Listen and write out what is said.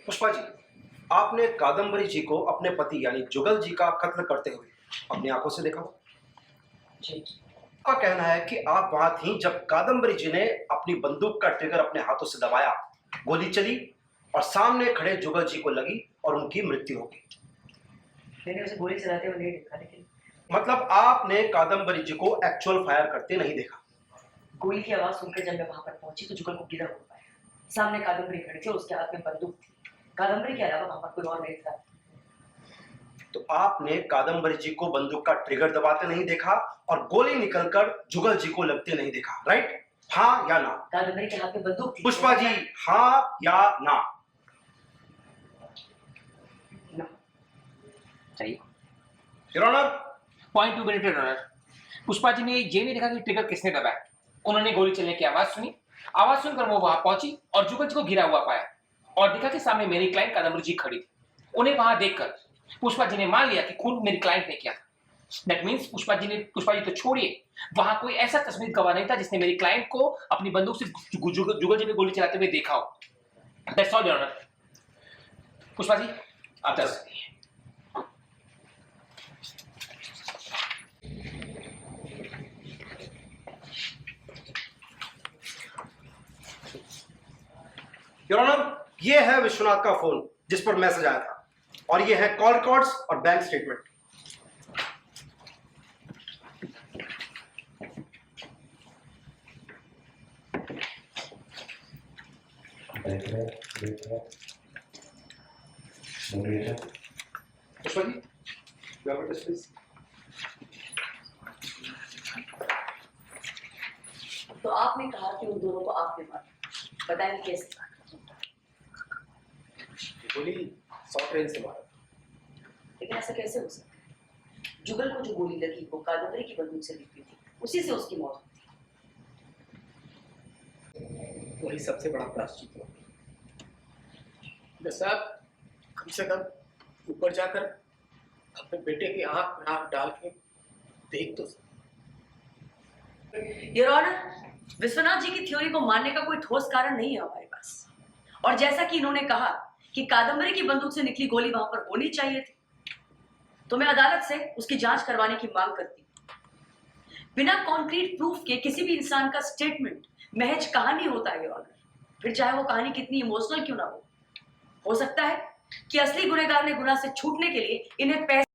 पुष्पा जी, आपने कादम्बरी जी को अपने पति यानी जुगल जी का कत्ल करते हुए अपनी आंखों से देखा हो। जी। आपका कहना है कि आप वहां थी जब कादम्बरी जी ने अपनी बंदूक का ट्रिगर अपने हाथों से दबाया, गोली चली और सामने खड़े जुगल जी को लगी और उनकी मृत्यु हो गई। मैंने उसे गोली चलाते हुए नहीं देखा, लेकिन मतलब आपने कादम्बरी जी को एक्चुअल फायर करते नहीं देखा। गोली की आवाज सुनकर जब मैं वहां पर पहुंची तो जुगल को गिरा हो पाया। सामने कादम्बरी खड़ी थी और उसके हाथ में बंदूक थी। कादम्बरी के अलावा वहां पर कोई और नहीं था। तो आपने कादम्बरी जी को बंदूक का ट्रिगर दबाते नहीं देखा और गोली निकलकर जुगल जी को लगते नहीं देखा, राइट? हाँ या ना? कादम्बरी के हाथ में बंदूक थी। पुष्पा जी, हाँ या ना? ना। सही। Your honour, point 2 minute your honour. Pushpa ji ने ये नहीं देखा कि ट्रिगर किसने दबाया। उन्होंने गोली चलने की आवाज सुनी, आवाज सुनकर वो वहां पहुंची और जुगल जी को गिरा हुआ पाया और देखा कि सामने मेरी क्लाइंट कादम्बरी जी खड़ी थी। उन्हें वहां देखकर पुष्पा जी ने मान लिया कि खून मेरी क्लाइंट ने किया था। दैट मीन्स पुष्पा जी तो छोड़िए, वहां कोई ऐसा कश्मीर गवाह नहीं था जिसने मेरी क्लाइंट को अपनी बंदूक से जुगल जी ने गोली चलाते हुए देखा हो। That's all your honour. Pushpa ji, आप जा सकते हैं। योर ऑनर, ये है विश्वनाथ का फोन जिस पर मैसेज आया था और ये है कॉल रिकॉर्ड्स और bank statement. Pushpa ji, please. तो आपने कहा कि उन दोनों को आपने मारा, बताएं कैसे? गोली शॉर्ट रेंज से मारा। लेकिन ऐसा कैसे हो सकता है? जुगल को जो गोली लगी वो कादम्बरी की बंदूक से निकली थी, उसी से उसकी मौत हुई थी। वही सबसे बड़ा प्रायश्चित हो। साहब, कम से कम ऊपर जाकर अपने बेटे की आंख में आंख डाल के देख तो। योर ऑनर, विश्वनाथ जी की थ्योरी को मानने का कोई ठोस कारण नहीं है हमारे पास। और जैसा कि इन्होंने कहा कि कादम्बरी की बंदूक से निकली गोली वहां पर होनी चाहिए थी, तो मैं अदालत से उसकी जांच करवाने की मांग करती हूँ। बिना कॉन्क्रीट प्रूफ के किसी भी इंसान का स्टेटमेंट महज कहानी होता है योर ऑनर, फिर चाहे वो कहानी कितनी इमोशनल क्यों ना हो सकता है कि असली गुनहगार ने गुनाह से छूटने के लिए इन्हें पैसे